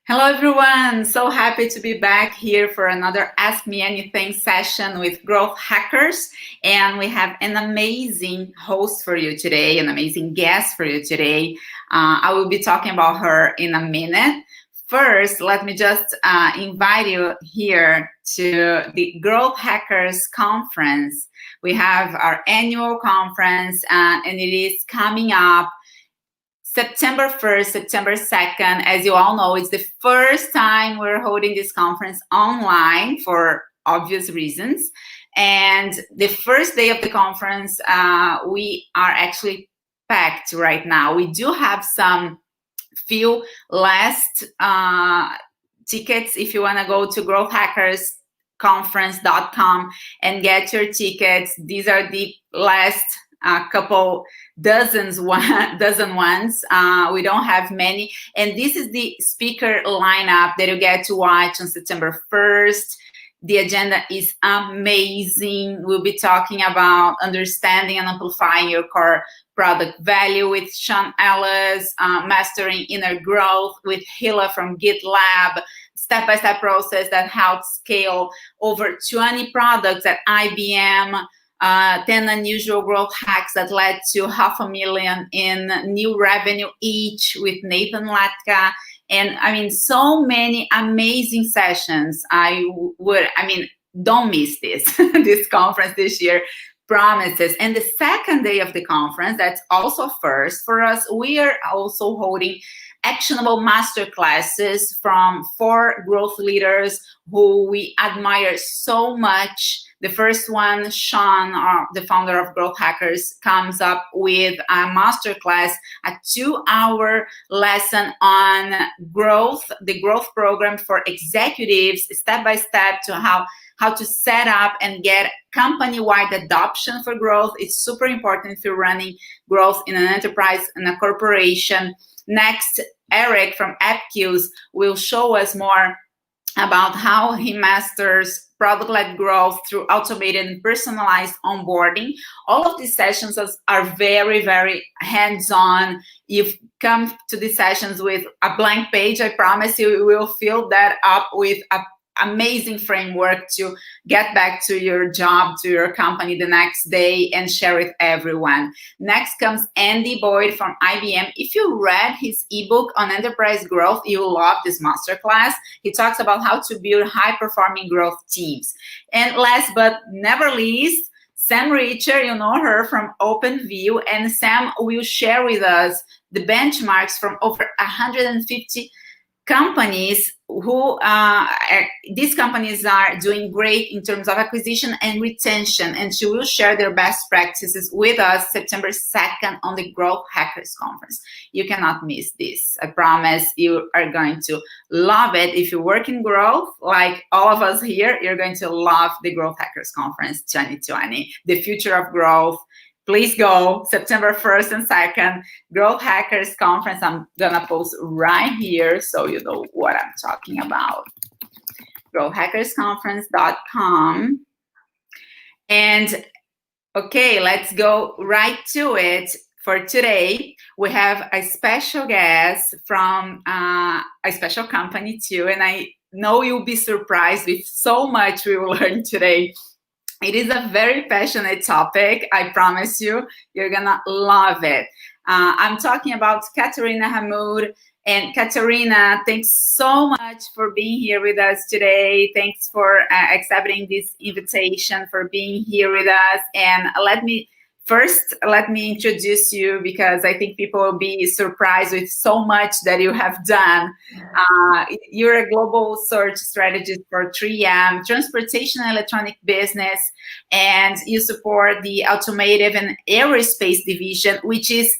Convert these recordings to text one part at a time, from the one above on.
Hello, everyone. So happy to be back here for another Ask Me Anything session with growth hackers. And we have an amazing host for you today, an amazing guest for you today. I will be talking about her in a minute. First, let me just invite you here to the Growth Hackers Conference. We have our annual conference, and it is coming up September 1st, September 2nd. As you all know, it's the first time we're holding this conference online for obvious reasons. And the first day of the conference, we are actually packed right now. We do have some few last tickets if you want to go to growthhackersconference.com and get your tickets. These are the last couple dozen ones. We don't have many, and this is the speaker lineup that you get to watch on September 1st. The agenda is amazing. We'll be talking about understanding and amplifying your core product value with Sean Ellis, mastering inner growth with Hila from GitLab, step-by-step process that helps scale over 20 products at IBM, 10 unusual growth hacks that led to $500,000 in new revenue each with Nathan Latka. And I mean, so many amazing sessions. Don't miss this. This conference this year promises. And the second day of the conference, that's also first for us, we are also holding actionable masterclasses from 4 growth leaders who we admire so much. The first one, Sean, the founder of Growth Hackers, comes up with a masterclass, a 2-hour lesson on growth, the growth program for executives, step-by-step to how to set up and get company-wide adoption for growth. It's super important if you're running growth in an enterprise, in a corporation. Next, Eric from AppQs will show us more about how he masters product-led growth through automated and personalized onboarding. All of these sessions are very, very hands-on. You've come to these sessions with a blank page. I promise you will fill that up with an amazing framework to get back to your job, to your company the next day and share with everyone. Next comes Andy Boyd from IBM. If you read his ebook on enterprise growth, you'll love this masterclass. He talks about how to build high-performing growth teams. And last but never least, Sam Richer, you know her from OpenView, and Sam will share with us the benchmarks from over 150 companies who these companies are doing great in terms of acquisition and retention, and she will share their best practices with us September 2nd on the Growth Hackers Conference. You cannot miss this. I promise you are going to love it. If you work in growth, like all of us here, you're going to love the Growth Hackers Conference 2020, the future of growth. Please go September 1st and 2nd, Growth Hackers Conference. I'm gonna post right here so you know what I'm talking about. growthhackersconference.com. And okay, let's go right to it. For today, we have a special guest from a special company too, and I know you'll be surprised with so much we will learn today. It is a very passionate topic. I promise you, you're gonna love it. I'm talking about Katarina Hammoud. And Katarina, thanks so much for being here with us today. Thanks for accepting this invitation, for being here with us. And let me introduce you, because I think people will be surprised with so much that you have done. You're a global search strategist for 3M, transportation and electronic business, and you support the automotive and aerospace division, which is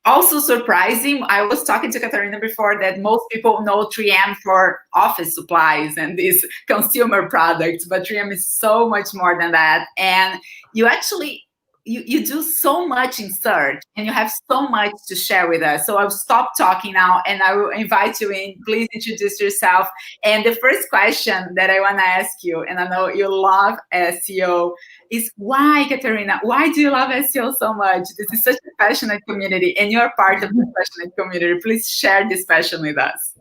also surprising. I was talking to Katarina before that most people know 3M for office supplies and these consumer products, but 3M is so much more than that. And you actually you do so much in search, and you have so much to share with us. So I'll stop talking now, and I will invite you in. Please introduce yourself. And the first question that I want to ask you, and I know you love SEO, is why, Katarina? Why do you love SEO so much? This is such a passionate community, and you're part of the passionate community. Please share this passion with us.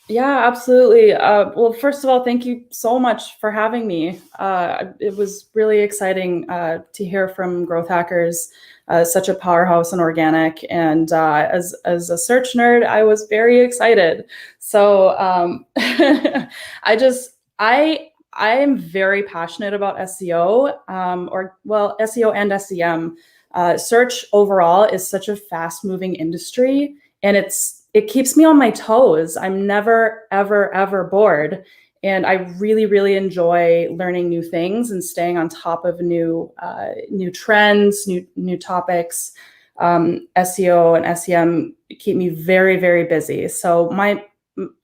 Yeah, absolutely. Well, first of all, thank you so much for having me. It was really exciting to hear from Growth Hackers, such a powerhouse in organic. And as a search nerd, I was very excited. So I am very passionate about SEO, SEO and SEM. Search overall is such a fast-moving industry, and it keeps me on my toes. I'm never, ever, ever bored. And I really, really enjoy learning new things and staying on top of new trends, new topics. SEO and SEM keep me very, very busy. So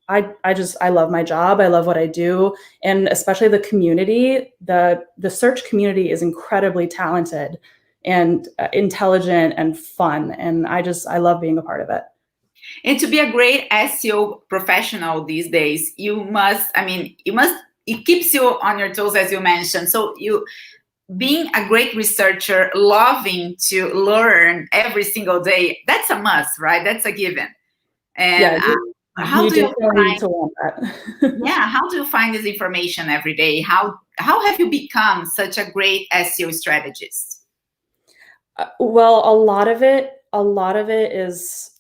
I love my job. I love what I do, and especially the community. The search community is incredibly talented and intelligent and fun, and I love being a part of it. And to be a great SEO professional these days, it keeps you on your toes, as you mentioned. So being a great researcher, loving to learn every single day, that's a must, right? That's a given. And how do you find, to want that? yeah, how do you find this information every day? How have you become such a great SEO strategist? Well, a lot of it is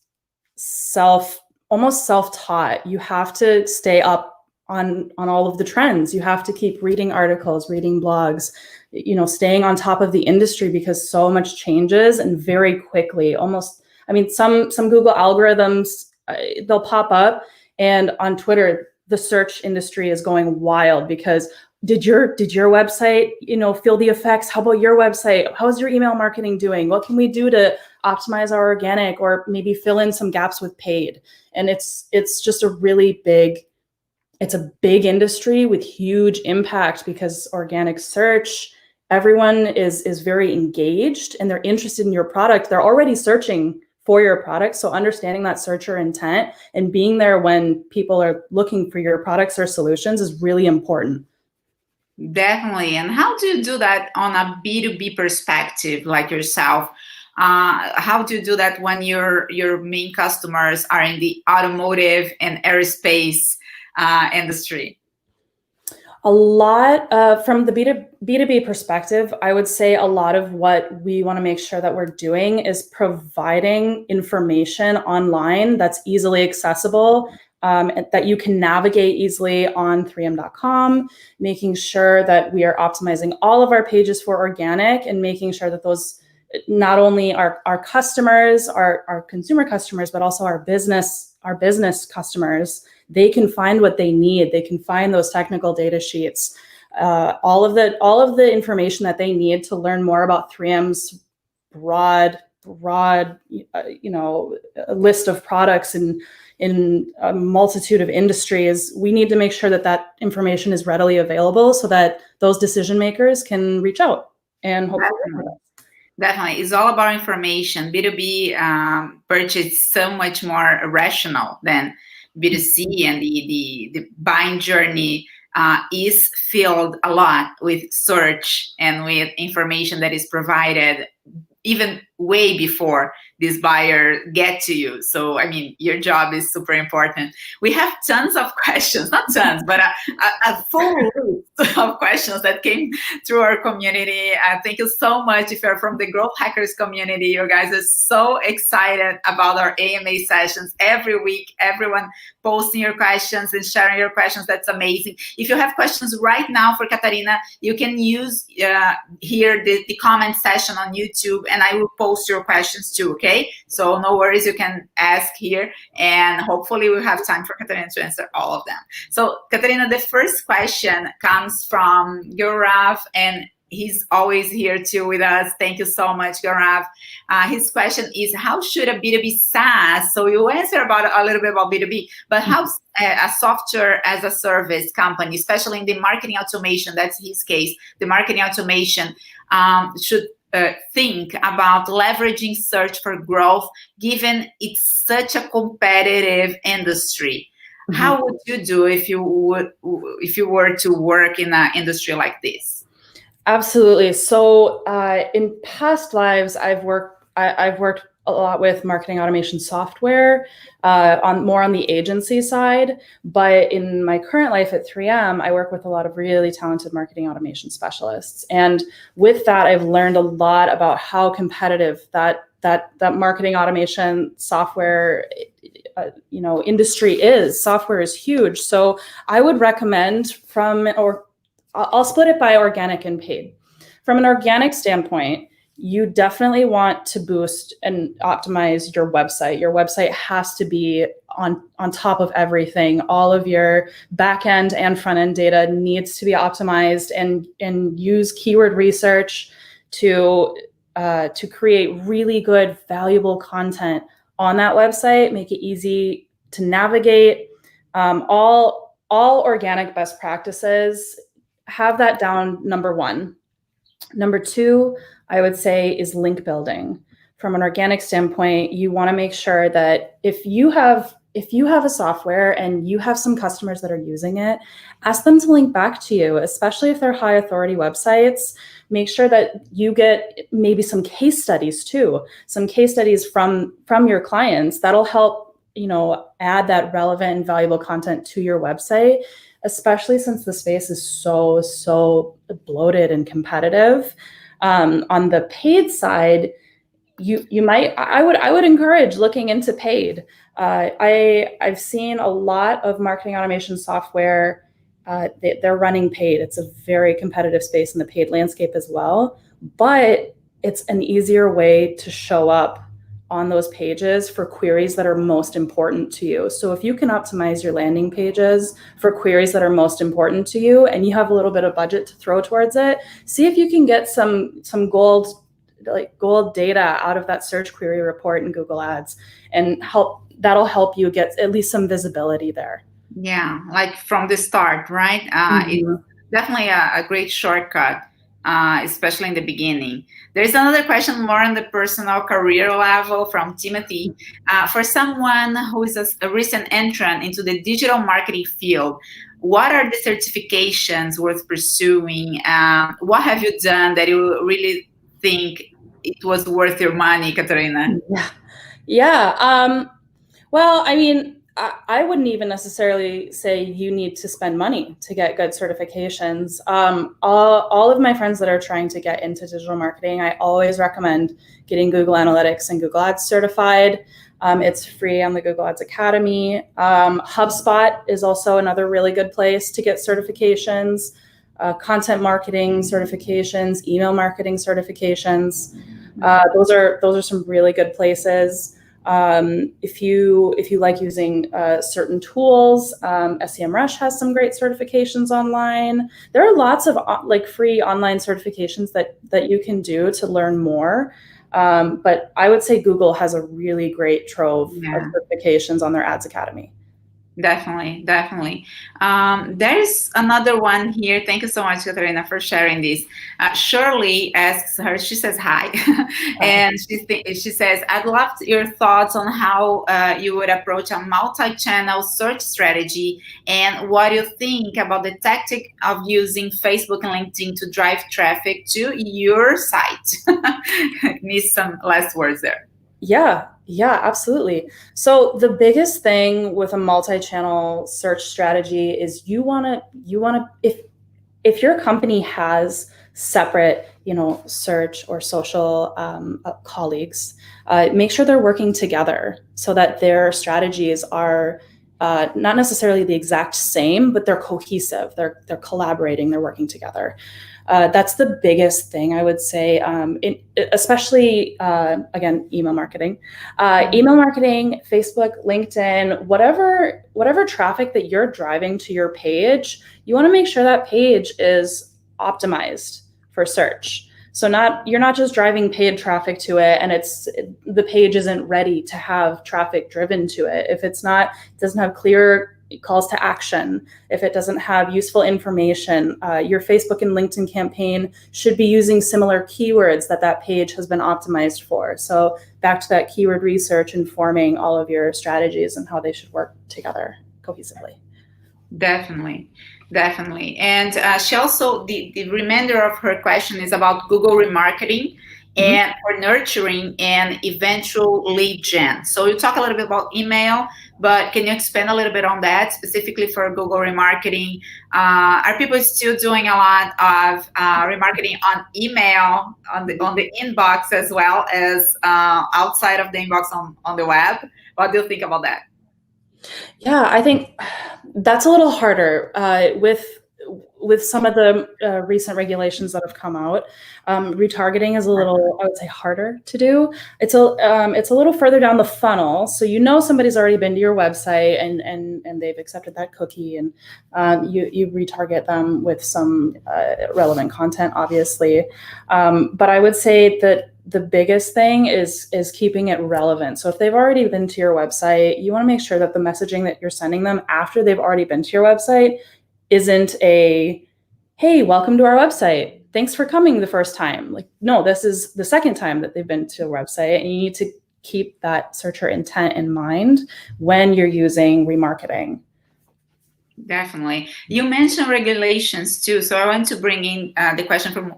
almost self-taught. You have to stay up on all of the trends. You have to keep reading articles, reading blogs, staying on top of the industry, because so much changes and very quickly. Some Google algorithms, they'll pop up, and on Twitter, the search industry is going wild because did your website, feel the effects? How about your website? How's your email marketing doing? What can we do to optimize our organic, or maybe fill in some gaps with paid? And it's just it's a big industry with huge impact, because organic search, everyone is very engaged and they're interested in your product. They're already searching for your product. So understanding that searcher intent and being there when people are looking for your products or solutions is really important. Definitely. And how do you do that on a B2B perspective, like yourself? How do you do that when your main customers are in the automotive and aerospace industry? A lot from the B2B perspective, I would say a lot of what we want to make sure that we're doing is providing information online that's easily accessible, that you can navigate easily on 3m.com, making sure that we are optimizing all of our pages for organic, and making sure that those not only our customers, our consumer customers, but also our business customers, they can find what they need. They can find those technical data sheets, all of the information that they need to learn more about 3M's broad list of products in a multitude of industries. We need to make sure that information is readily available so that those decision makers can reach out and hopefully. Definitely. It's all about information. B2B purchase so much more rational than B2C, and the buying journey is filled a lot with search and with information that is provided even way before this buyer get to you. So, your job is super important. We have tons of questions, not tons, but a full list of questions that came through our community. Thank you so much. If you're from the Growth Hackers community, you guys are so excited about our AMA sessions every week. Everyone posting your questions and sharing your questions. That's amazing. If you have questions right now for Katarina, you can use here the comment session on YouTube, and I will post your questions too, okay? So no worries, you can ask here, and hopefully we'll have time for Katarina to answer all of them. So Katarina, the first question comes from Gaurav, and he's always here too with us. Thank you so much, Gaurav. His question is, how should a B2B SaaS, so you answer a little bit about B2B, but how a software as a service company, especially in the marketing automation, that's his case, the marketing automation, should think about leveraging search for growth, given it's such a competitive industry? Mm-hmm. How would you do if you were to work in an industry like this? Absolutely. So in past lives, I've worked a lot with marketing automation software, more on the agency side. But in my current life at 3M, I work with a lot of really talented marketing automation specialists. And with that, I've learned a lot about how competitive that marketing automation software industry is. Software is huge. So I would recommend I'll split it by organic and paid. From an organic standpoint, you definitely want to boost and optimize your website. Your website has to be on top of everything. All of your back end and front end data needs to be optimized, and use keyword research to create really good, valuable content on that website. Make it easy to navigate. All organic best practices, have that down, number one. Number two, I would say, is link building. From an organic standpoint, you want to make sure that if you have a software and you have some customers that are using it, ask them to link back to you, especially if they're high authority websites. Make sure that you get maybe some case studies too, some case studies from your clients that'll help, add that relevant and valuable content to your website, especially since the space is so bloated and competitive. On the paid side, I would encourage looking into paid. I've seen a lot of marketing automation software. They're running paid. It's a very competitive space in the paid landscape as well, but it's an easier way to show up on those pages for queries that are most important to you. So if you can optimize your landing pages for queries that are most important to you, and you have a little bit of budget to throw towards it, see if you can get some gold data out of that search query report in Google Ads, and that'll help you get at least some visibility there. Yeah, like from the start, right? It's definitely a great shortcut, especially in the beginning. There's another question more on the personal career level from Timothy. For someone who is a recent entrant into the digital marketing field, what are the certifications worth pursuing? What have you done that you really think it was worth your money, Katarina? Yeah. Well, I mean, I wouldn't even necessarily say you need to spend money to get good certifications. All of my friends that are trying to get into digital marketing, I always recommend getting Google Analytics and Google Ads certified. It's free on the Google Ads Academy. HubSpot is also another really good place to get certifications, content marketing certifications, email marketing certifications. Those are some really good places. If you like using certain tools, SEMrush has some great certifications online. There are lots of free online certifications that you can do to learn more. But I would say Google has a really great trove of certifications on their Ads Academy. Definitely. There's another one here. Thank you so much, Katarina, for sharing this. Shirley asks her, she says hi, and she says, I'd love your thoughts on how you would approach a multi-channel search strategy, and what you think about the tactic of using Facebook and LinkedIn to drive traffic to your site. Need some last words there. Yeah, absolutely. So the biggest thing with a multi-channel search strategy is you want to, if your company has separate, search or social colleagues, make sure they're working together so that their strategies are not necessarily the exact same, but they're cohesive. They're collaborating. They're working together. That's the biggest thing I would say, especially, again, email marketing, Facebook, LinkedIn, whatever traffic that you're driving to your page, you want to make sure that page is optimized for search. So you're not just driving paid traffic to it and the page isn't ready to have traffic driven to it. If it doesn't have clear calls to action, if it doesn't have useful information, your Facebook and LinkedIn campaign should be using similar keywords that page has been optimized for. So back to that keyword research, informing all of your strategies and how they should work together cohesively. Definitely. And she also, the remainder of her question is about Google remarketing and for nurturing and eventual lead gen. So you talk a little bit about email, but can you expand a little bit on that, specifically for Google remarketing? Are people still doing a lot of remarketing on email, on the inbox, as well as outside of the inbox on the web? What do you think about that? Yeah, I think that's a little harder with some of the recent regulations that have come out. Retargeting is a little, I would say, harder to do. It's a little further down the funnel, so you know somebody's already been to your website and they've accepted that cookie, and you retarget them with some relevant content, obviously. But I would say that the biggest thing is keeping it relevant. So if they've already been to your website, you want to make sure that the messaging that you're sending them after they've already been to your website isn't a, hey, welcome to our website, thanks for coming the first time. Like, no, this is the second time that they've been to a website, and you need to keep that searcher intent in mind when you're using remarketing. Definitely. You mentioned regulations too, so I want to bring in the question from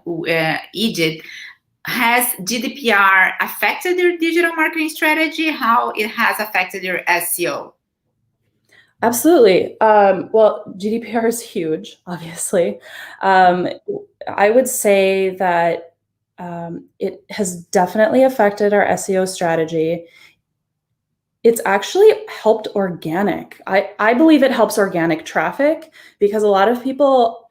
Egypt. Has GDPR affected your digital marketing strategy? How it has affected your SEO? Absolutely. Well, GDPR is huge, obviously. I would say that it has definitely affected our SEO strategy. It's actually helped organic. I believe it helps organic traffic, because a lot of people,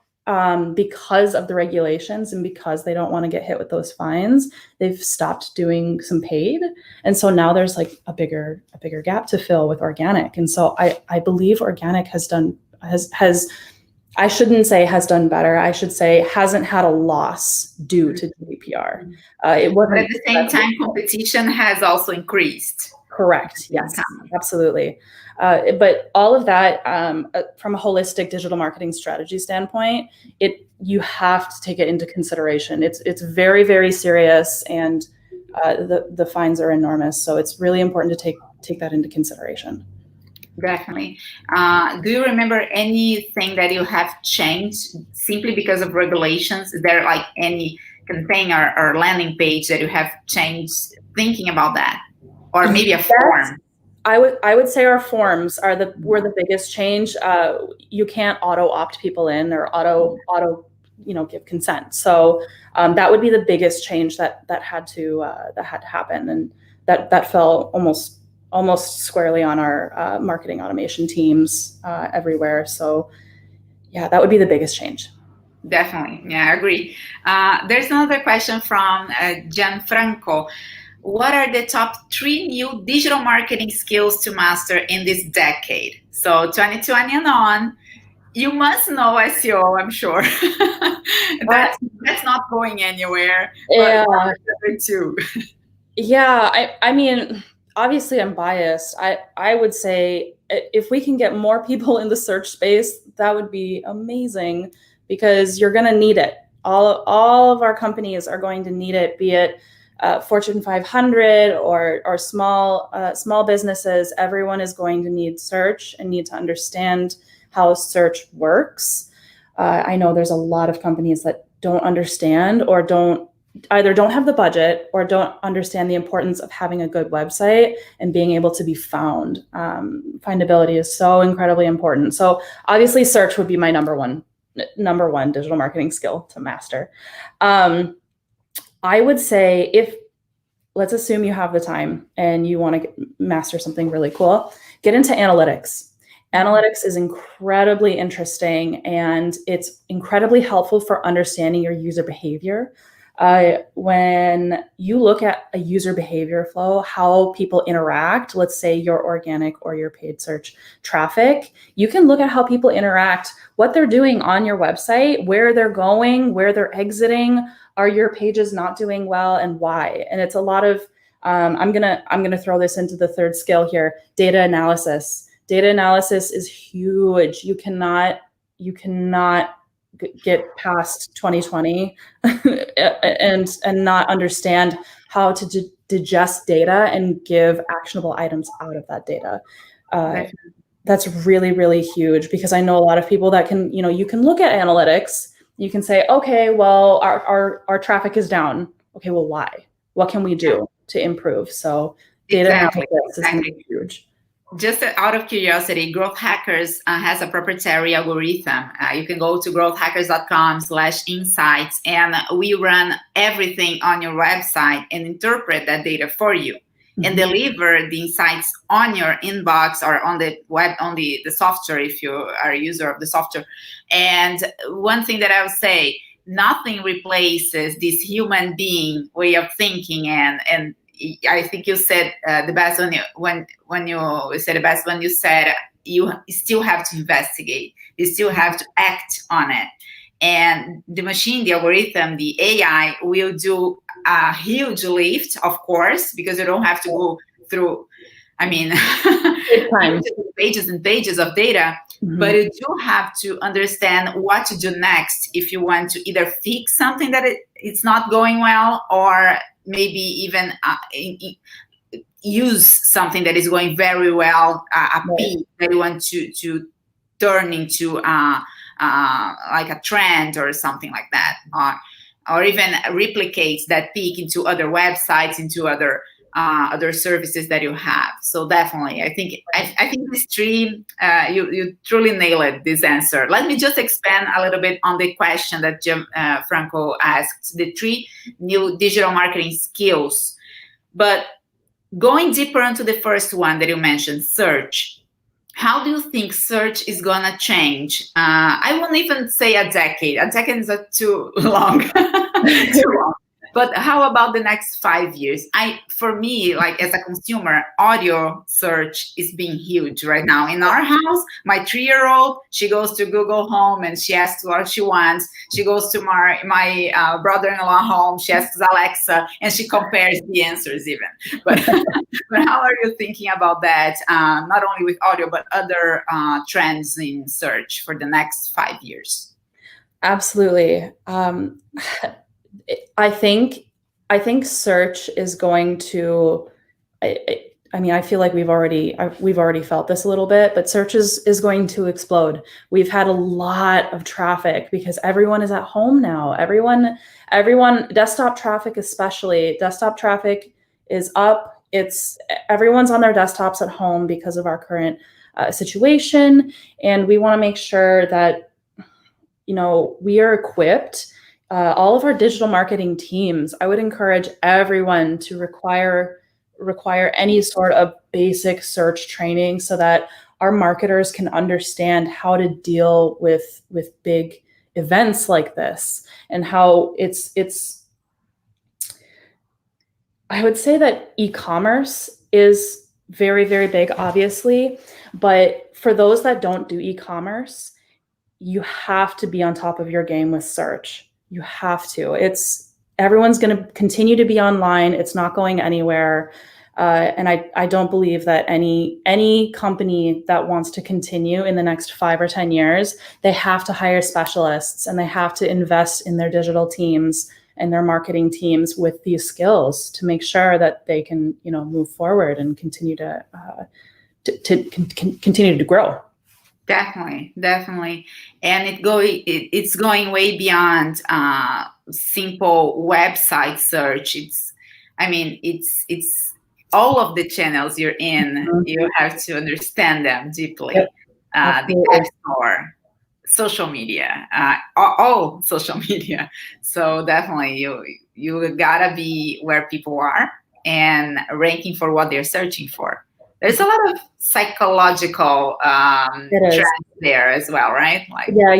because of the regulations and because they don't want to get hit with those fines, they've stopped doing some paid. And so now there's like a bigger gap to fill with organic. And so I believe organic has I shouldn't say has done better. I should say hasn't had a loss due to GDPR. It wasn't. But at the same time, competition has also increased. Correct. Yes, absolutely. But all of that, from a holistic digital marketing strategy standpoint, you have to take it into consideration. It's very, very serious, and the fines are enormous. So it's really important to take that into consideration. Definitely. Do you remember anything that you have changed simply because of regulations? Is there like any campaign or landing page that you have changed thinking about that? Or maybe a form? I would say our forms were the biggest change. You can't auto opt people in or auto give consent. So that would be the biggest change that had to happen, and that fell almost squarely on our marketing automation teams everywhere. So yeah, that would be the biggest change. Definitely. Yeah, I agree. There's another question from Gianfranco. What are the top 3 new digital marketing skills to master in this decade? So 2020 and on, you must know SEO, I'm sure. that's not going anywhere. Yeah. But too. Yeah, I mean, obviously I'm biased. I would say if we can get more people in the search space, that would be amazing, because you're going to need it. All of our companies are going to need it, be it Fortune 500 or small businesses. Everyone is going to need search and need to understand how search works. I know there's a lot of companies that don't understand or either don't have the budget or don't understand the importance of having a good website and being able to be found. Findability is so incredibly important. So obviously search would be my number one digital marketing skill to master. I would say, let's assume you have the time and you want to master something really cool, get into analytics. Analytics is incredibly interesting, and it's incredibly helpful for understanding your user behavior. When you look at a user behavior flow, how people interact, let's say your organic or your paid search traffic, you can look at how people interact, what they're doing on your website, where they're going, where they're exiting. Are your pages not doing well, and why? And it's a lot of, I'm gonna throw this into the third skill here, data analysis. Data analysis is huge. You cannot get past 2020 and not understand how to digest data and give actionable items out of that data. That's really, really huge, because I know a lot of people that you can look at analytics, you can say, okay, well, our traffic is down. Okay, well, why? what can we do to improve? So data analysis is going to be huge. Just out of curiosity, Growth Hackers has a proprietary algorithm. You can go to growthhackers.com/insights, and we run everything on your website and interpret that data for you and deliver the insights on your inbox or on the web, on the software, if you are a user of the software. And one thing that I would say, nothing replaces this human being way of thinking, and I think you said the best when you said the best when you said you still have to investigate, you still have to act on it, and the machine, the algorithm, the AI will do a huge lift, of course, because you don't have to go through, I mean, pages and pages of data, but you do have to understand what to do next if you want to either fix something that it's not going well, or maybe even use something that is going very well, a peak that you want to turn into like a trend or something like that, or even replicates that peak into other websites, into other services that you have. So definitely, I think these three, you truly nailed this answer. Let me just expand a little bit on the question that Franco asked, the 3 new digital marketing skills. But going deeper into the first one that you mentioned, search. How do you think search is gonna change? I won't even say a decade. A decade is too long. Too long. But how about the next 5 years? For me, like as a consumer, audio search is being huge right now. In our house, my 3-year-old, she goes to Google Home and she asks what she wants. She goes to my brother-in-law home, she asks Alexa, and she compares the answers even. But how are you thinking about that? Not only with audio, but other trends in search for the next 5 years? Absolutely. I think search is going to, I mean, I feel like we've already felt this a little bit, but search is going to explode. We've had a lot of traffic because everyone is at home now. Everyone, desktop traffic especially, desktop traffic is up. Everyone's on their desktops at home because of our current situation. And we want to make sure that, we are equipped. All of our digital marketing teams, I would encourage everyone to require any sort of basic search training so that our marketers can understand how to deal with big events like this, and how it's I would say that e-commerce is very, very big, obviously, but for those that don't do e-commerce, you have to be on top of your game with search. You have to. Everyone's going to continue to be online. It's not going anywhere. And I don't believe that any company that wants to continue in the next 5 or 10 years, they have to hire specialists and they have to invest in their digital teams and their marketing teams with these skills to make sure that they can, move forward and continue to continue to grow. Definitely, and it's going way beyond simple website search. It's all of the channels you're in. You have to understand them deeply. Yep. The App Store, social media, all social media. So definitely, you gotta be where people are and ranking for what they're searching for. There's a lot of psychological trends there as well, right?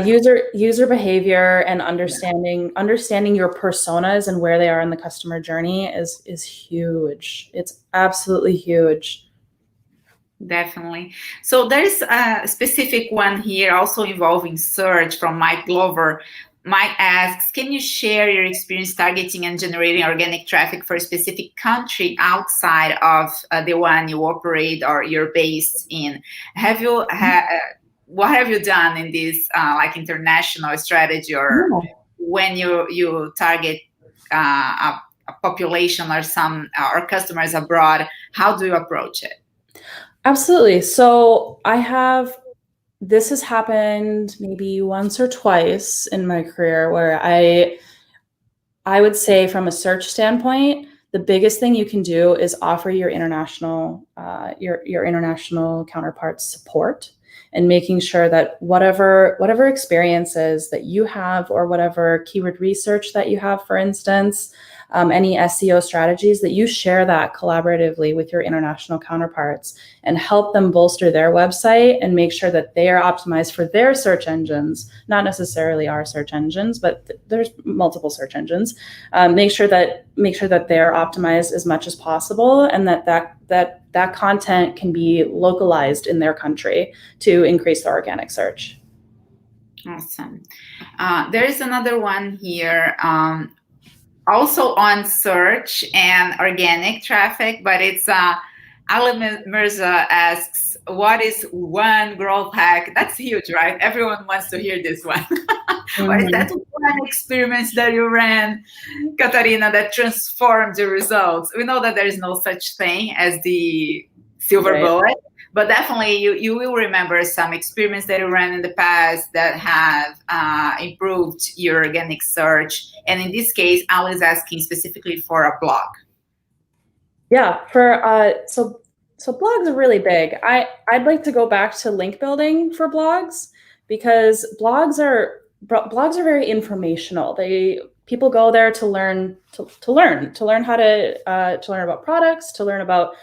User behavior and understanding your personas and where they are in the customer journey is huge. It's absolutely huge. Definitely. So there's a specific one here also involving search from Mike Glover. Mike asks, can you share your experience targeting and generating organic traffic for a specific country outside of the one you operate or you're based in? What have you done in this like international strategy, or when you target a population or customers abroad? How do you approach it? Absolutely. So this has happened maybe once or twice in my career where I would say from a search standpoint, the biggest thing you can do is offer your international counterparts support, and making sure that whatever experiences that you have, or whatever keyword research that you have, for instance, any SEO strategies, that you share that collaboratively with your international counterparts and help them bolster their website and make sure that they are optimized for their search engines, not necessarily our search engines, but there's multiple search engines. Make sure that they're optimized as much as possible, and that content can be localized in their country to increase the organic search. Awesome. There is another one here. Also on search and organic traffic, but it's Ali Mirza asks, what is one growth hack? That's huge, right? Everyone wants to hear this one. Or is that one experiment that you ran, Katarina, that transformed the results? We know that there is no such thing as the silver bullet, but definitely you will remember some experiments that you ran in the past that have improved your organic search. And in this case, Ali is asking specifically for a blog. Yeah, so blogs are really big. I'd like to go back to link building for blogs, because blogs are very informational. People go there to learn how to learn about products, to learn about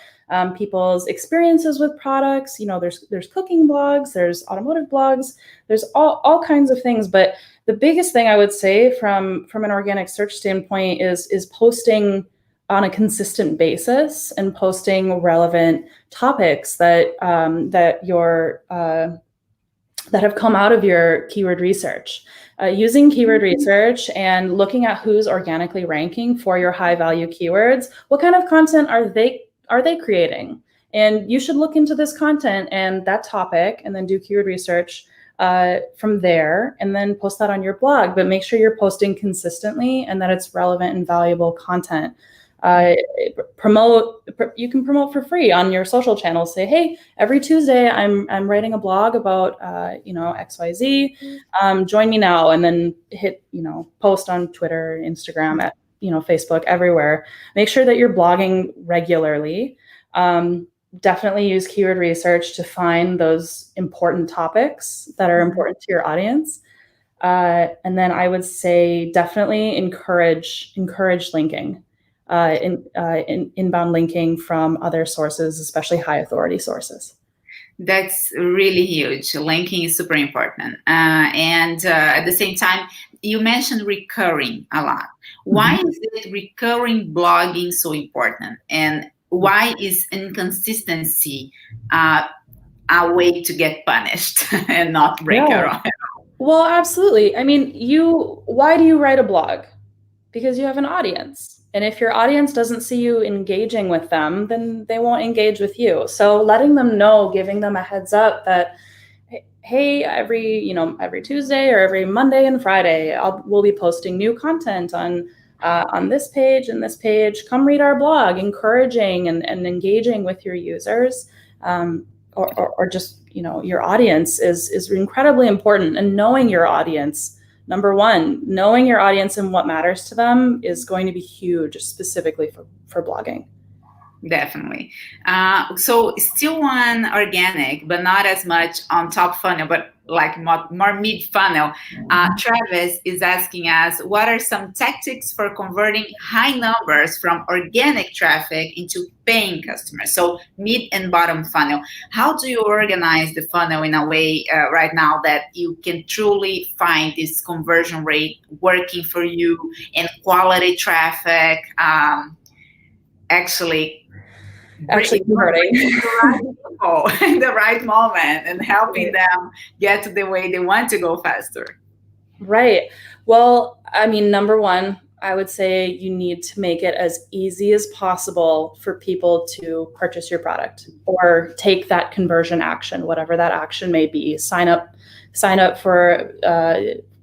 people's experiences with products. There's cooking blogs, there's automotive blogs, there's all kinds of things. But the biggest thing I would say from an organic search standpoint is posting on a consistent basis, and posting relevant topics that have come out of your keyword research. Using keyword research and looking at who's organically ranking for your high value keywords. What kind of content are they creating? And you should look into this content and that topic, and then do keyword research from there, and then post that on your blog. But make sure you're posting consistently and that it's relevant and valuable content. You can promote for free on your social channels. Say, hey, every Tuesday I'm writing a blog about XYZ. Join me now, and then hit post on Twitter, Instagram, at Facebook, everywhere. Make sure that you're blogging regularly. Definitely use keyword research to find those important topics that are important to your audience. And then I would say definitely encourage linking. Inbound linking from other sources, especially high authority sources. That's really huge. Linking is super important. And at the same time, you mentioned recurring a lot. Why is it recurring blogging so important? And why is inconsistency a way to get punished and not break your own? Well, absolutely. I mean, why do you write a blog? Because you have an audience. And if your audience doesn't see you engaging with them, then they won't engage with you. So letting them know, giving them a heads up that, hey, every Tuesday or every Monday and Friday, we'll be posting new content on this page and this page. Come read our blog, encouraging and engaging with your users, or just your audience is incredibly important. And knowing your audience. Number one, knowing your audience and what matters to them is going to be huge, specifically for blogging. Definitely. So still on organic, but not as much on top funnel, but like more mid funnel. Travis is asking us, what are some tactics for converting high numbers from organic traffic into paying customers? So mid and bottom funnel. How do you organize the funnel in a way right now that you can truly find this conversion rate working for you and quality traffic actually converting in the right moment and helping them get to the way they want to go faster? Right. Well, I mean, number one, I would say you need to make it as easy as possible for people to purchase your product or take that conversion action, whatever that action may be. Sign up for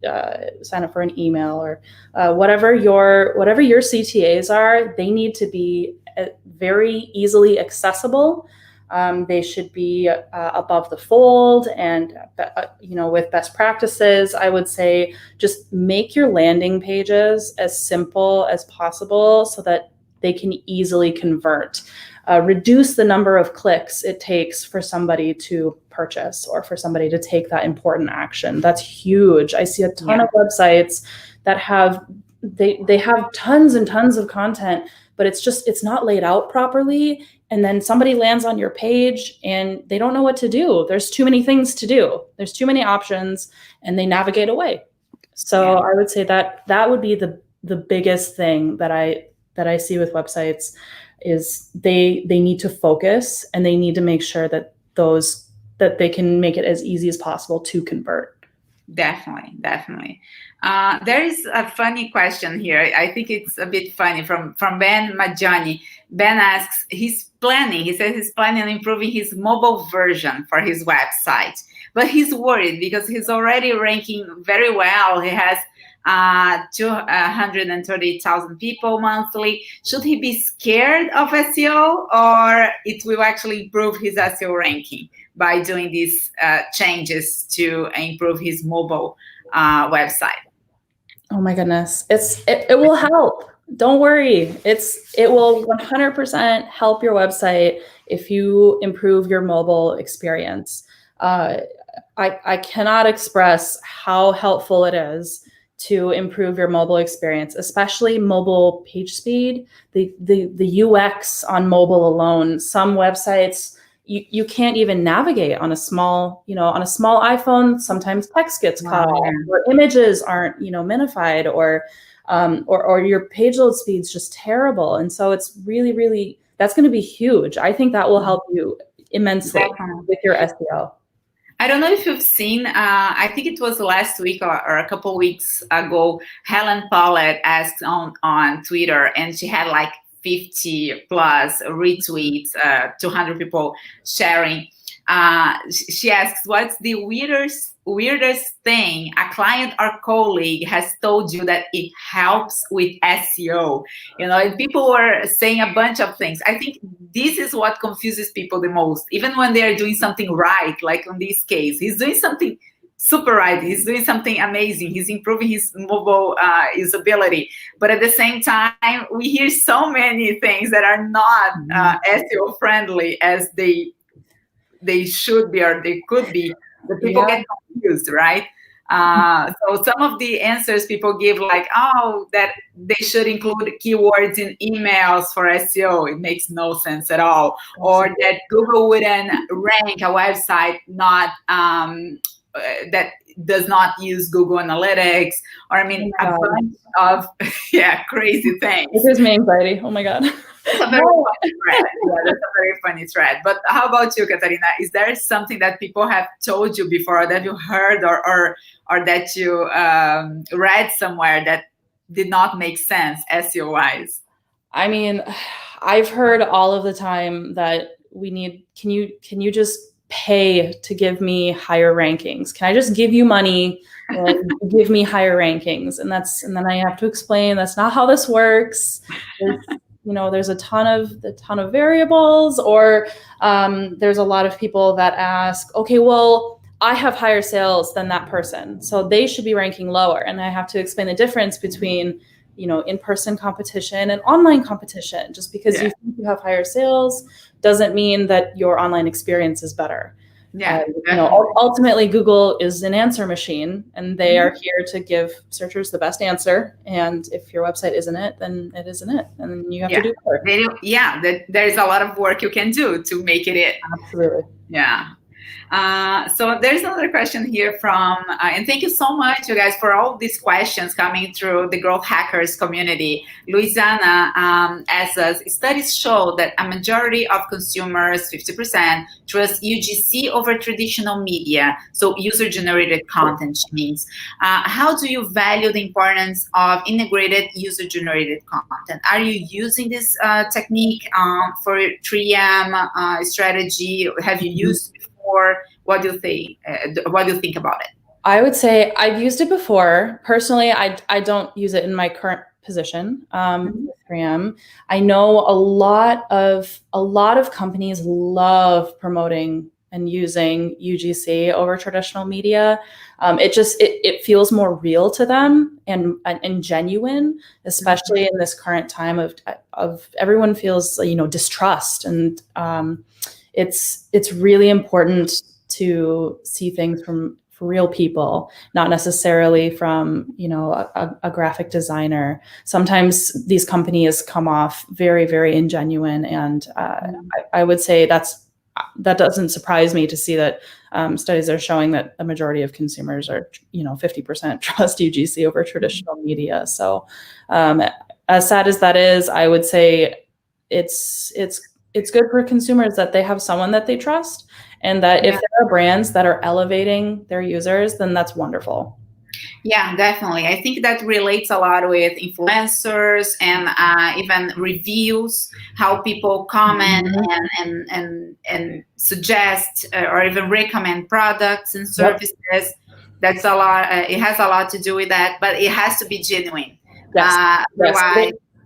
an email, or whatever your CTAs are. They need to be very easily accessible. They should be above the fold, and with best practices, I would say just make your landing pages as simple as possible, so that they can easily convert. Reduce the number of clicks it takes for somebody to purchase or for somebody to take that important action. That's huge. I see a ton of websites that have, they have tons and tons of content, but it's not laid out properly. And then somebody lands on your page and they don't know what to do. There's too many things to do. There's too many options, and they navigate away. So I would say that would be the biggest thing that I see with websites is they need to focus, and they need to make sure that they can make it as easy as possible to convert. Definitely. There is a funny question here. I think it's a bit funny from Ben Majani. Ben asks, he says he's planning on improving his mobile version for his website, but he's worried because he's already ranking very well. He has 230,000 people monthly. Should he be scared of SEO, or it will actually improve his SEO ranking by doing these changes to improve his mobile website? Oh my goodness. It will help. Don't worry. It will 100% help your website if you improve your mobile experience. I cannot express how helpful it is to improve your mobile experience, especially mobile page speed. The UX on mobile alone, some websites you can't even navigate on a small iPhone. Sometimes text gets cut off, or images aren't minified, or your page load speed's just terrible. And so it's really that's going to be huge. I think that will help you immensely with your SEO. I don't know if you've seen, I think it was last week or a couple weeks ago, Helen Pollett asked on Twitter, and she had like 50 plus retweets, 200 people sharing. She asks, what's the weirdest thing a client or colleague has told you that it helps with SEO? And people were saying a bunch of things. I think this is what confuses people the most, even when they are doing something right, like in this case. He's doing something super right. He's doing something amazing. He's improving his mobile usability. But at the same time, we hear so many things that are not SEO friendly as they should be or they could be. The people get confused, right? So some of the answers people give, like, that they should include keywords in emails for SEO. It makes no sense at all. Or that Google wouldn't rank a website that does not use Google Analytics, or a bunch of crazy things. It gives me anxiety. Oh my God. That's a very funny thread. That's a very funny thread. But how about you, Katarina? Is there something that people have told you before, that you heard, or that you read somewhere that did not make sense SEO wise? I mean, I've heard all of the time that can you just pay to give me higher rankings? Can I just give you money and give me higher rankings? And then I have to explain that's not how this works. There's a ton of variables, or there's a lot of people that ask, okay, well, I have higher sales than that person, so they should be ranking lower. And I have to explain the difference between in-person competition and online competition. Just because you think you have higher sales doesn't mean that your online experience is better. Ultimately, Google is an answer machine, and they are here to give searchers the best answer. And if your website isn't it, then it isn't it, and then you have to do work. There's a lot of work you can do to make it. Absolutely. Yeah. So there's another question here from, and thank you so much, you guys, for all these questions coming through the Growth Hackers community. Luisana asks us, studies show that a majority of consumers, 50%, trust UGC over traditional media, so user-generated content means. How do you value the importance of integrated user-generated content? Are you using this technique for 3M strategy? Have you used it? Or what do you think about it? I would say I've used it before. Personally, I don't use it in my current position with 3M. I know a lot of companies love promoting and using UGC over traditional media. It feels more real to them and genuine, especially in this current time of everyone feels, distrust, and it's really important to see things from real people, not necessarily from a graphic designer. Sometimes these companies come off very, very ingenuine, and I would say that doesn't surprise me to see that studies are showing that a majority of consumers are 50% trust UGC over traditional media. So as sad as that is, I would say it's good for consumers that they have someone that they trust, and that if there are brands that are elevating their users, then that's wonderful. Yeah, definitely. I think that relates a lot with influencers and even reviews, how people comment and suggest or even recommend products and services. Yep. That's a lot. It has a lot to do with that, but it has to be genuine. Yes.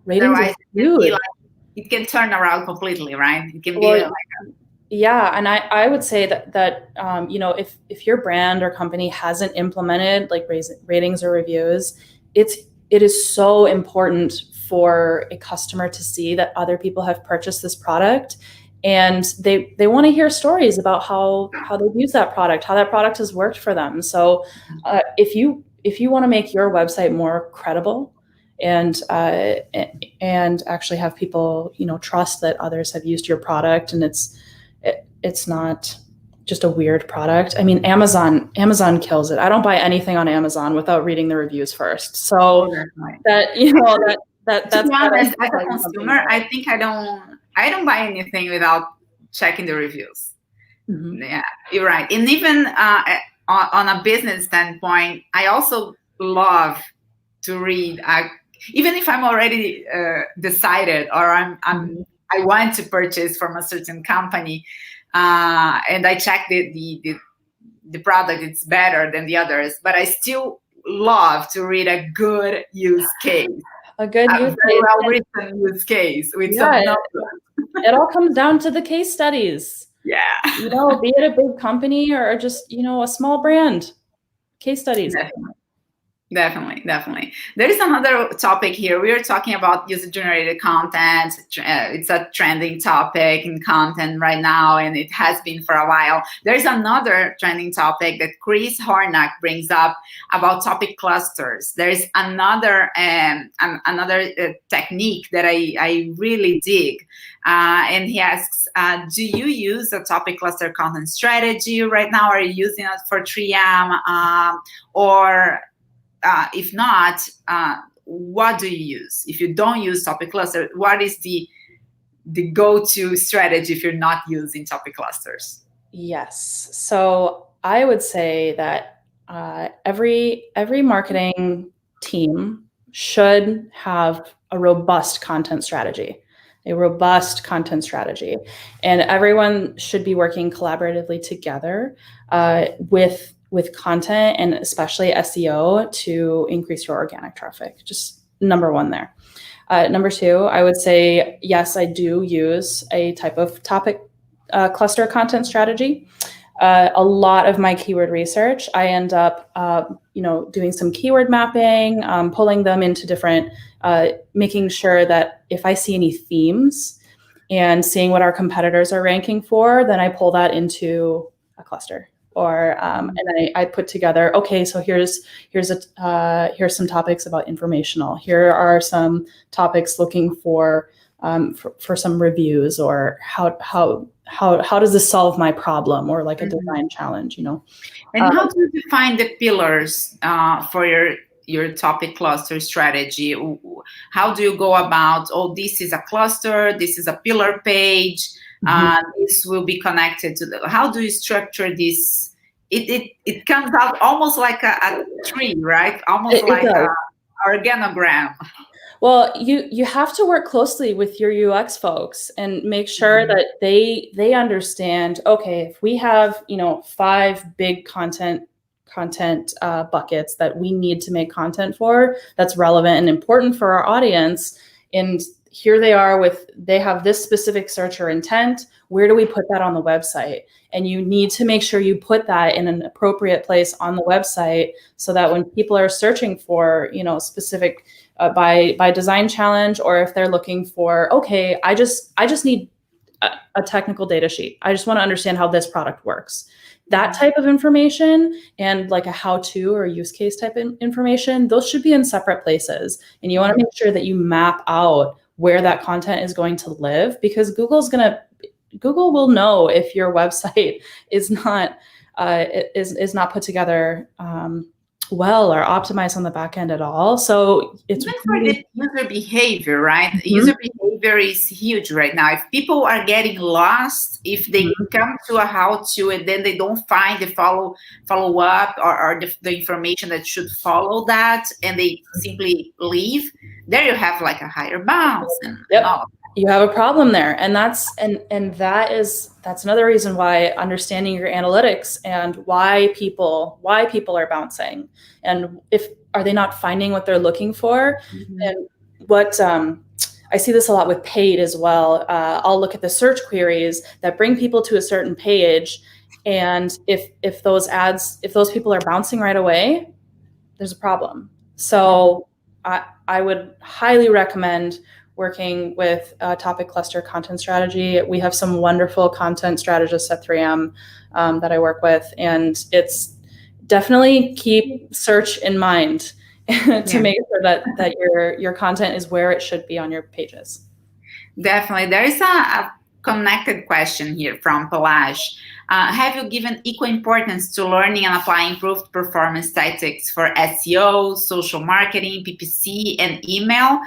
Otherwise, huge. It can turn around completely, right? It can be like yeah, and I would say that if your brand or company hasn't implemented like ratings or reviews, it is so important for a customer to see that other people have purchased this product, and they want to hear stories about how they've used that product, how that product has worked for them. So if you want to make your website more credible and actually have people trust that others have used your product, and it's not just a weird product. I mean, Amazon kills it. I don't buy anything on Amazon without reading the reviews first. So that's to be honest, as a consumer, I think I don't buy anything without checking the reviews. Mm-hmm. Yeah, you're right. And even on a business standpoint, I also love to read. Even if I'm already decided or I want to purchase from a certain company, and I check the product, it's better than the others, but I still love to read a good use case. A good use case. Well-written use case with some numbers. It all comes down to the case studies. Yeah. Be it a big company or just, a small brand. Case studies. Definitely. There is another topic here. We are talking about user-generated content. It's a trending topic in content right now, and it has been for a while. There's another trending topic that Chris Hornack brings up about topic clusters. There's another technique that I really dig. And he asks, do you use a topic cluster content strategy right now? Are you using it for 3M? Or if not, what do you use? If you don't use topic cluster, what is the go-to strategy if you're not using topic clusters? Yes. So I would say that every marketing team should have a robust content strategy. And everyone should be working collaboratively together with content, and especially SEO, to increase your organic traffic. Just number one there. Number two, I would say, yes, I do use a type of topic cluster content strategy. A lot of my keyword research, I end up, doing some keyword mapping, pulling them into different, making sure that if I see any themes and seeing what our competitors are ranking for, then I pull that into a cluster. Or and I put together, okay, so here's some topics about informational. Here are some topics looking for some reviews, or how does this solve my problem, or like a design challenge, And how do you define the pillars for your topic cluster strategy? How do you go about, this is a cluster, this is a pillar page, this will be connected to how do you structure this? It comes out almost like a tree, right? Almost like an organogram. Well, you have to work closely with your UX folks and make sure that they understand, okay, if we have 5 big content buckets that we need to make content for, that's relevant and important for our audience, and here they are they have this specific search or intent. Where do we put that on the website? And you need to make sure you put that in an appropriate place on the website so that when people are searching for, specific by design challenge, or if they're looking for, okay, I just need a technical data sheet. I just want to understand how this product works. That type of information and like a how-to or use case type of information, those should be in separate places. And you want to make sure that you map out where that content is going to live, because Google will know if your website is not put together well or optimized on the back end at all. So it's even for the user behavior, right? User behavior is huge right now. If people are getting lost, if they come to a how-to and then they don't find the follow-up or the information that should follow that, and they simply leave, there you have like a higher bounce. And all. You have a problem there, and that's another reason why understanding your analytics and why people are bouncing, and are they not finding what they're looking for. And what I see this a lot with paid as well. I'll look at the search queries that bring people to a certain page, and if those people are bouncing right away, there's a problem. So I would highly recommend working with topic cluster content strategy. We have some wonderful content strategists at 3M that I work with, and it's definitely keep search in mind to make sure that your content is where it should be on your pages. Definitely. There is a connected question here from Pelage. Have you given equal importance to learning and applying improved performance tactics for SEO, social marketing, PPC, and email?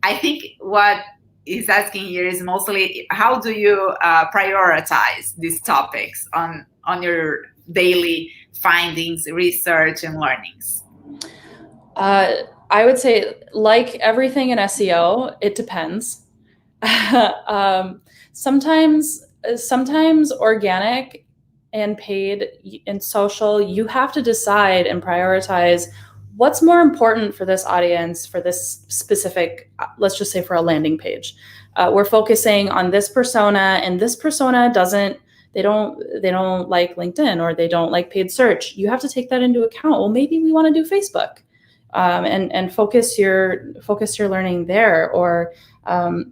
I think what he's asking here is mostly, how do you prioritize these topics on your daily findings, research, and learnings? I would say, like everything in SEO, it depends. Sometimes organic and paid and social, you have to decide and prioritize what's more important for this audience, for this specific, let's just say for a landing page. We're focusing on this persona, and this persona they don't like LinkedIn, or they don't like paid search. You have to take that into account. Well, maybe we want to do Facebook, and focus your learning there. Or, I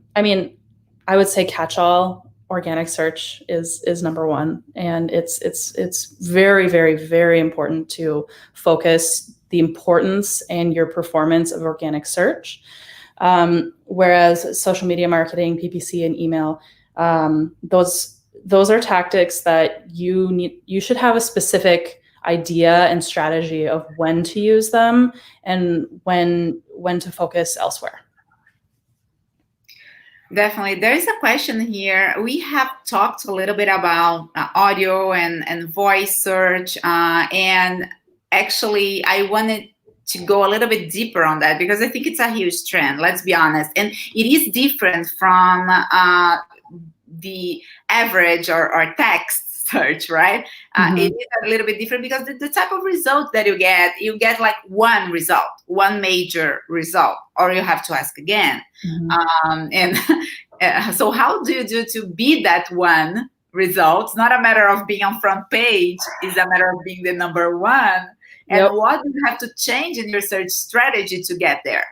would say catch-all organic search is number one, and it's very, very, very important to focus the importance and your performance of organic search. Whereas social media marketing, PPC, and email, those are tactics that you should have a specific idea and strategy of when to use them and when to focus elsewhere. Definitely. There is a question here. We have talked a little bit about audio and voice search, and actually, I wanted to go a little bit deeper on that because I think it's a huge trend, let's be honest. And it is different from the average or text search, right? It is a little bit different because the type of result that you get like one result, one major result, or you have to ask again. So how do you do to be that one result? It's not a matter of being on front page, it's a matter of being the number one. And what do you have to change in your search strategy to get there?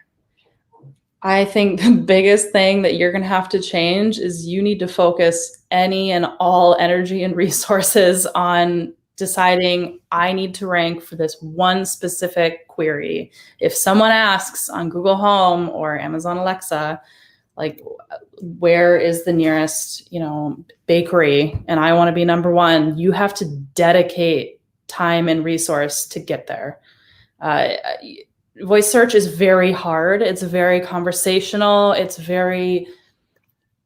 I think the biggest thing that you're going to have to change is you need to focus any and all energy and resources on deciding, I need to rank for this one specific query. If someone asks on Google Home or Amazon Alexa, like, where is the nearest, bakery, and I want to be number one, you have to dedicate time and resource to get there. Voice search is very hard. It's very conversational.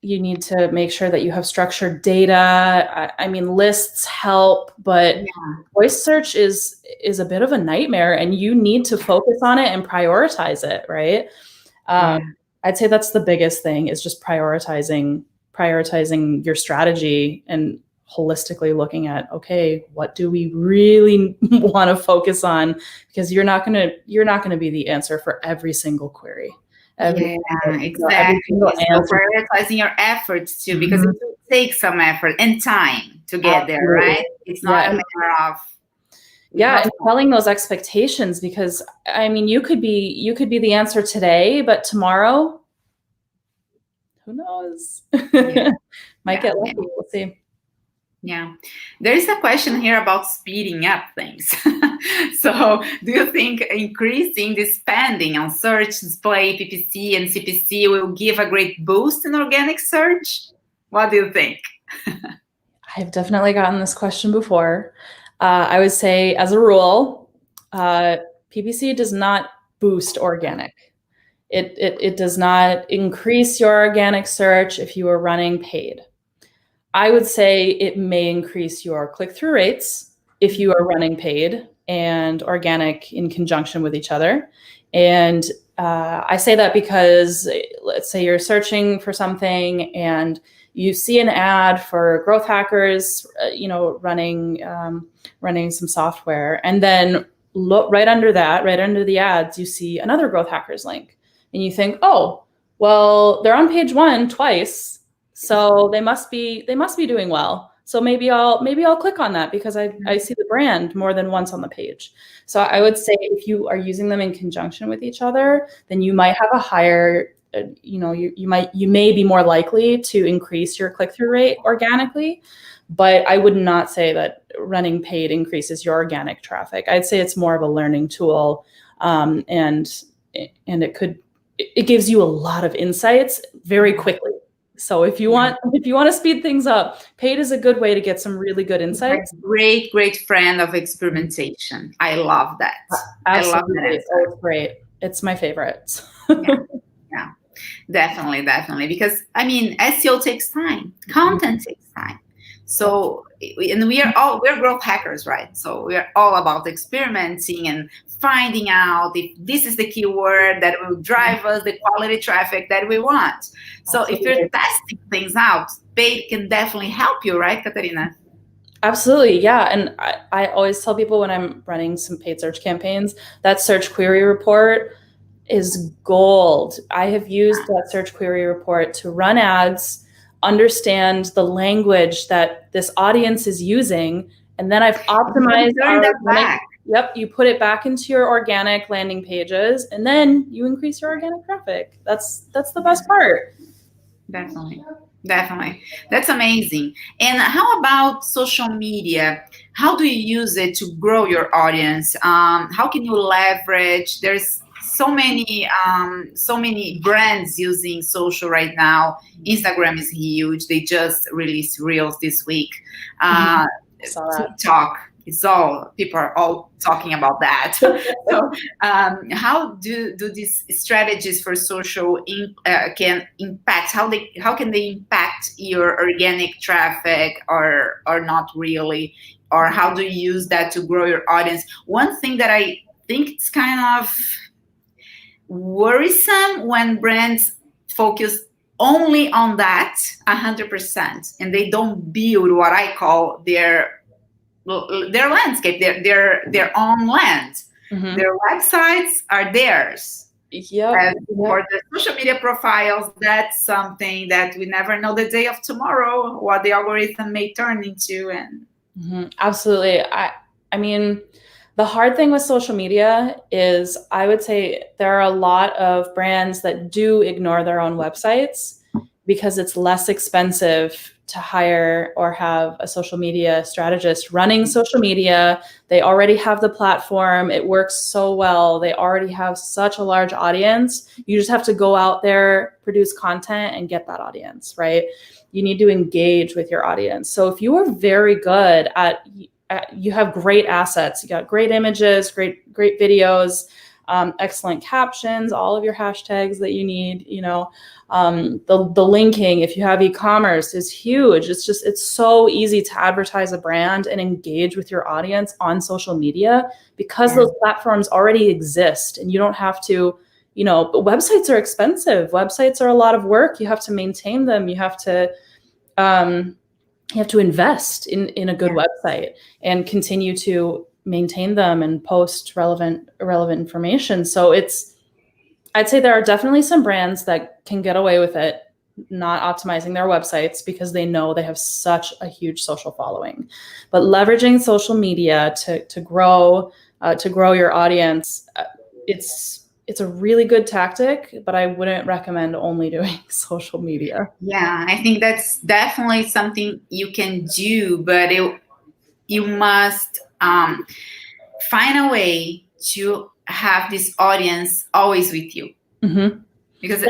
You need to make sure that you have structured data. Lists help, but voice search is a bit of a nightmare, and you need to focus on it and prioritize it, right? I'd say that's the biggest thing, is just prioritizing your strategy and holistically looking at, okay, what do we really want to focus on? Because you're not going to be the answer for every single query. Yeah, Every exactly. single So answer. prioritizing your efforts too, because it will take some effort and time to get there, Absolutely. right? It's not a Yeah. matter of Yeah, and telling those expectations, because I mean, you could be the answer today, but tomorrow, who knows? Might get lucky. We'll see. Yeah. There is a question here about speeding up things. So do you think increasing the spending on search, display, PPC and CPC will give a great boost in organic search? What do you think? I've definitely gotten this question before. I would say, as a rule, PPC does not boost organic. It does not increase your organic search if you are running paid. I would say it may increase your click-through rates if you are running paid and organic in conjunction with each other. And I say that because, let's say you're searching for something and you see an ad for growth hackers, running some software, and then look right under that, right under the ads, you see another growth hackers link, and you think, oh, well, they're on page one twice, so they must be doing well. So maybe I'll click on that because I see the brand more than once on the page. So I would say if you are using them in conjunction with each other, then you might have a higher, you may be more likely to increase your click-through rate organically. But I would not say that running paid increases your organic traffic. I'd say it's more of a learning tool, and it gives you a lot of insights very quickly. So if you want to speed things up, paid is a good way to get some really good insights. Great friend of experimentation. I love that. Absolutely. I love that. It's great. It's my favorite. Yeah, definitely. Because I mean, SEO takes time. Content takes time. So, and we're growth hackers, right? So we are all about experimenting and finding out if this is the keyword that will drive us the quality traffic that we want. So if you're testing things out, paid can definitely help you, right, Katarina? Absolutely, yeah. And I always tell people when I'm running some paid search campaigns, that search query report is gold. I have used that search query report to run ads, understand the language that this audience is using, and then I've optimized our organic. Yep, you put it back into your organic landing pages, and then you increase your organic traffic. That's the best part. Definitely. That's amazing. And how about social media? How do you use it to grow your audience? How can you leverage? There's so many brands using social right now. Instagram is huge. They just released Reels this week. TikTok. People are all talking about that. So how do these strategies for social can impact? How can they impact your organic traffic or not really? Or how do you use that to grow your audience? One thing that I think it's kind of worrisome when brands focus only on that 100% and they don't build what I call their landscape, their own land. Mm-hmm. Their websites are theirs. For the social media profiles, that's something that we never know the day of tomorrow what the algorithm may turn into. And absolutely. I mean, the hard thing with social media is I would say there are a lot of brands that do ignore their own websites because it's less expensive to hire or have a social media strategist running social media. They already have the platform. It works so well. They already have such a large audience. You just have to go out there, produce content, and get that audience, right? You need to engage with your audience. So if you are very good at you have great assets, you got great images, great videos, excellent captions, all of your hashtags that you need, the linking, if you have e-commerce, is huge. It's so easy to advertise a brand and engage with your audience on social media because those platforms already exist and you don't have to, but websites are expensive. Websites are a lot of work. You have to maintain them. You have to invest in a good website and continue to maintain them and post relevant information. So it's I'd say there are definitely some brands that can get away with it, not optimizing their websites because they know they have such a huge social following. But leveraging social media to grow your audience, it's a really good tactic, but I wouldn't recommend only doing social media. Yeah, I think that's definitely something you can do, but you must find a way to have this audience always with you. Mm-hmm. Because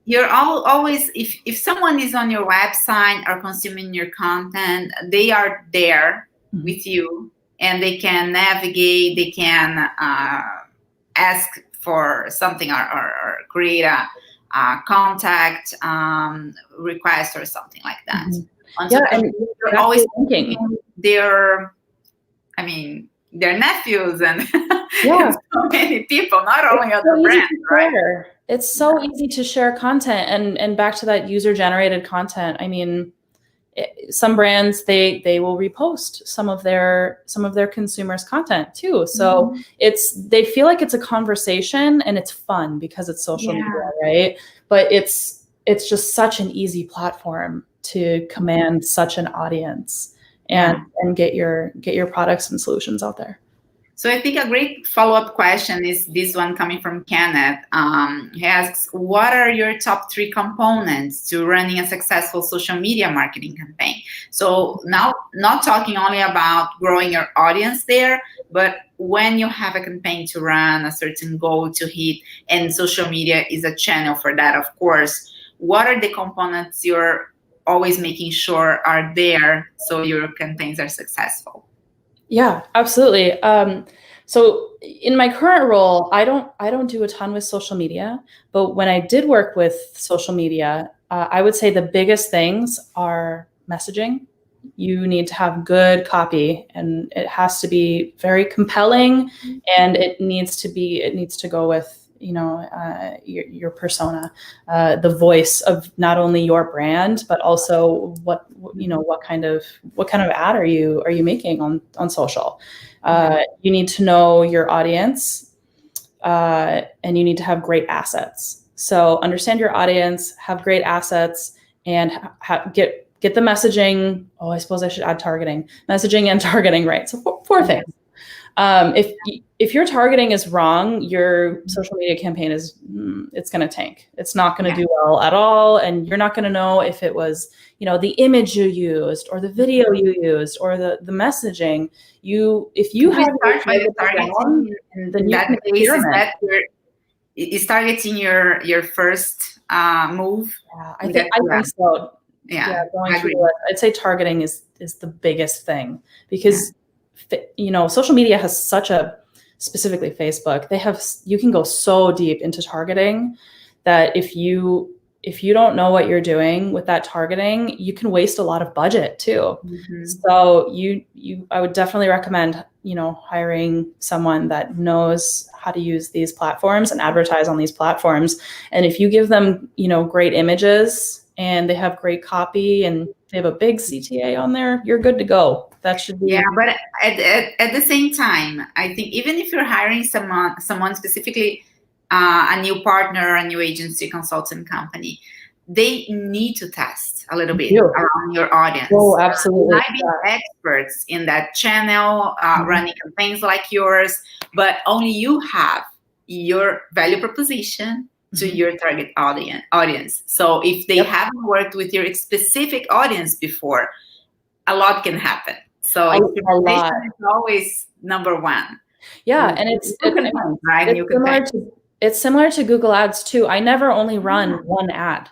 you're always, if someone is on your website or consuming your content, they are there Mm-hmm. with you, and they can navigate, they can ask for something or create a contact request or something like that. Mm-hmm. And you're always thinking their nephews and yeah. so many people, not only other brands, right? It's so easy to share content, and back to that user-generated content. I mean, some brands they will repost some of their consumers' content too. So they feel like it's a conversation and it's fun because it's social media, right? But it's just such an easy platform to command such an audience and get your products and solutions out there. So I think a great follow-up question is this one coming from Kenneth. He asks, what are your top 3 components to running a successful social media marketing campaign? So now, not talking only about growing your audience there, but when you have a campaign to run, a certain goal to hit, and social media is a channel for that, of course, what are the components you're always making sure are there so your campaigns are successful? Yeah, absolutely. So in my current role, I don't do a ton with social media, but when I did work with social media, I would say the biggest things are messaging. You need to have good copy, and it has to be very compelling, and it needs to go with your persona, the voice of not only your brand, but also what kind of ad are you making on social. You need to know your audience, and you need to have great assets. So understand your audience, have great assets, and get the messaging. Oh, I suppose I should add targeting, messaging and targeting right. So four things. If your targeting is wrong, your social media campaign it's going to tank. It's not going to do well at all. And you're not going to know if it was, the image you used or the video you used or the messaging. If you have targeting, then you can experiment. Is targeting your first move? Yeah, I think so. Yeah, going through it, I'd say targeting is the biggest thing because social media has specifically Facebook, you can go so deep into targeting that if you don't know what you're doing with that targeting, you can waste a lot of budget too. Mm-hmm. So I would definitely recommend, hiring someone that knows how to use these platforms and advertise on these platforms. And if you give them, great images and they have great copy and they have a big CTA on there, you're good to go. That should be. Yeah, but at the same time, I think even if you're hiring someone specifically, a new partner, a new agency, consultant company, they need to test a little bit around your audience. Oh, absolutely. Might be experts in that channel, running campaigns like yours, but only you have your value proposition to your target audience. So if they haven't worked with your specific audience before, a lot can happen. So experimentation is always number one. Yeah, and it's similar to Google Ads too. I never only run one ad.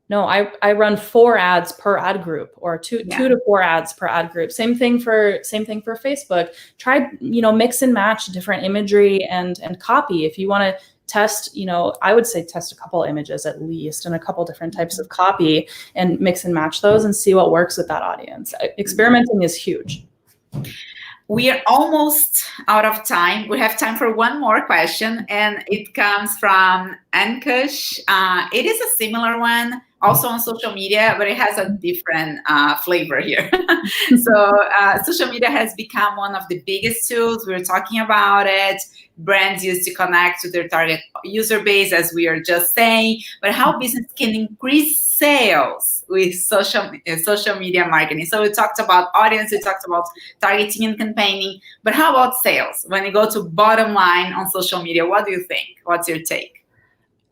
No, I run 4 ads per ad group, or 2 to 4 ads per ad group. Same thing for Facebook. Try mix and match different imagery and copy. If you want to test, I would say test a couple images at least and a couple different types of copy and mix and match those and see what works with that audience. Experimenting is huge. We are almost out of time. We have time for one more question, and it comes from Ankush. It is a similar one, also on social media, but it has a different flavor here. So social media has become one of the biggest tools. We're talking about it. Brands use to connect to their target user base, as we are just saying, but how business can increase sales with social media marketing. So we talked about audience, we talked about targeting and campaigning, but how about sales? When you go to bottom line on social media, what do you think? What's your take?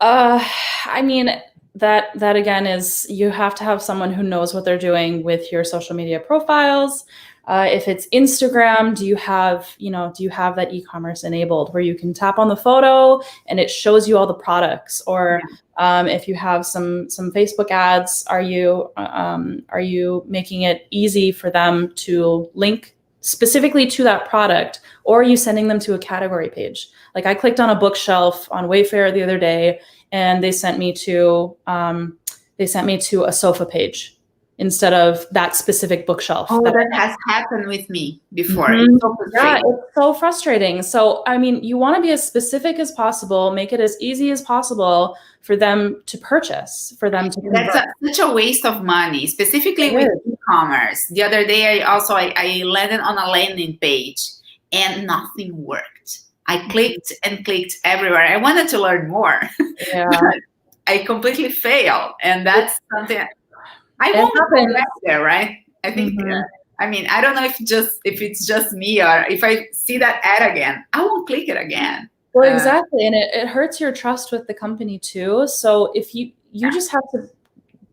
I mean, that again is, you have to have someone who knows what they're doing with your social media profiles. If it's Instagram, do you have that e-commerce enabled where you can tap on the photo and it shows you all the products? Or if you have some Facebook ads, are you making it easy for them to link specifically to that product, or are you sending them to a category page? Like I clicked on a bookshelf on Wayfair the other day, and they sent me to a sofa page instead of that specific bookshelf. Oh, that has happened with me before. Mm-hmm. It's so frustrating. Yeah, it's so frustrating. So, I mean, you want to be as specific as possible, make it as easy as possible for them to purchase, for them to convert. That's such a waste of money, specifically with e-commerce. The other day, I landed on a landing page and nothing worked. I clicked and clicked everywhere. I wanted to learn more. Yeah. But I completely failed. And that's something I won't go back there, right? I think, I mean, I don't know if it's just me, or if I see that ad again, I won't click it again. Well, exactly. And it hurts your trust with the company too. So if you just have to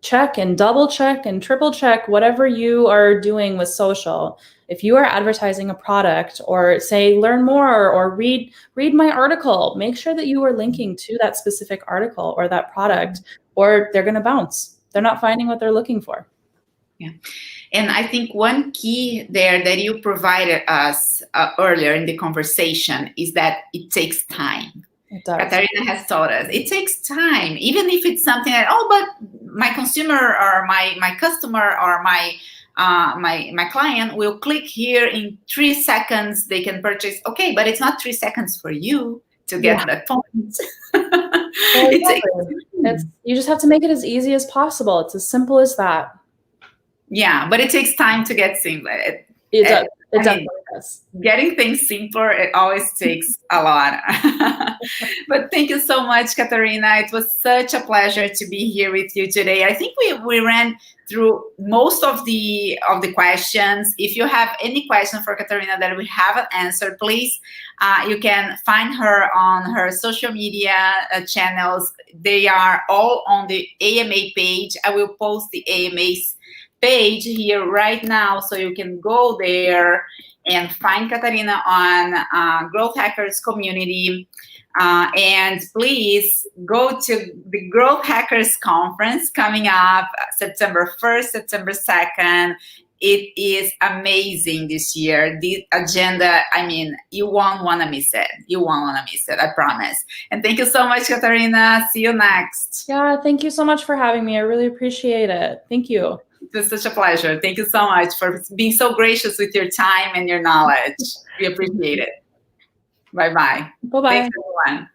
check and double check and triple check whatever you are doing with social. If you are advertising a product, or say learn more, or read my article, make sure that you are linking to that specific article or that product, or they're going to bounce. They're not finding what they're looking for. Yeah. And I think one key there that you provided us earlier in the conversation is that it takes time. It does. Katarina has told us it takes time, even if it's something that, but my consumer or my customer or my client will click here in 3 seconds, they can purchase. Okay, but it's not 3 seconds for you to get that point. Well, exactly. You just have to make it as easy as possible. It's as simple as that. Yeah, but it takes time to get simple. It does. It definitely does. Getting things simpler, it always takes a lot. But thank you so much, Katarina. It was such a pleasure to be here with you today. I think we ran through most of the questions. If you have any question for Katarina that we haven't answered, please, you can find her on her social media channels. They are all on the AMA page. I will post the AMA's page here right now, so you can go there and find Katarina on Growth Hackers community. And please go to the Growth Hackers conference coming up September 1st, September 2nd. It is amazing this year. The agenda, I mean, you won't want to miss it. You won't want to miss it, I promise. And thank you so much, Katarina. See you next. Yeah, thank you so much for having me. I really appreciate it. Thank you. It was such a pleasure. Thank you so much for being so gracious with your time and your knowledge. We appreciate it. Bye-bye. Bye-bye. Thanks, everyone.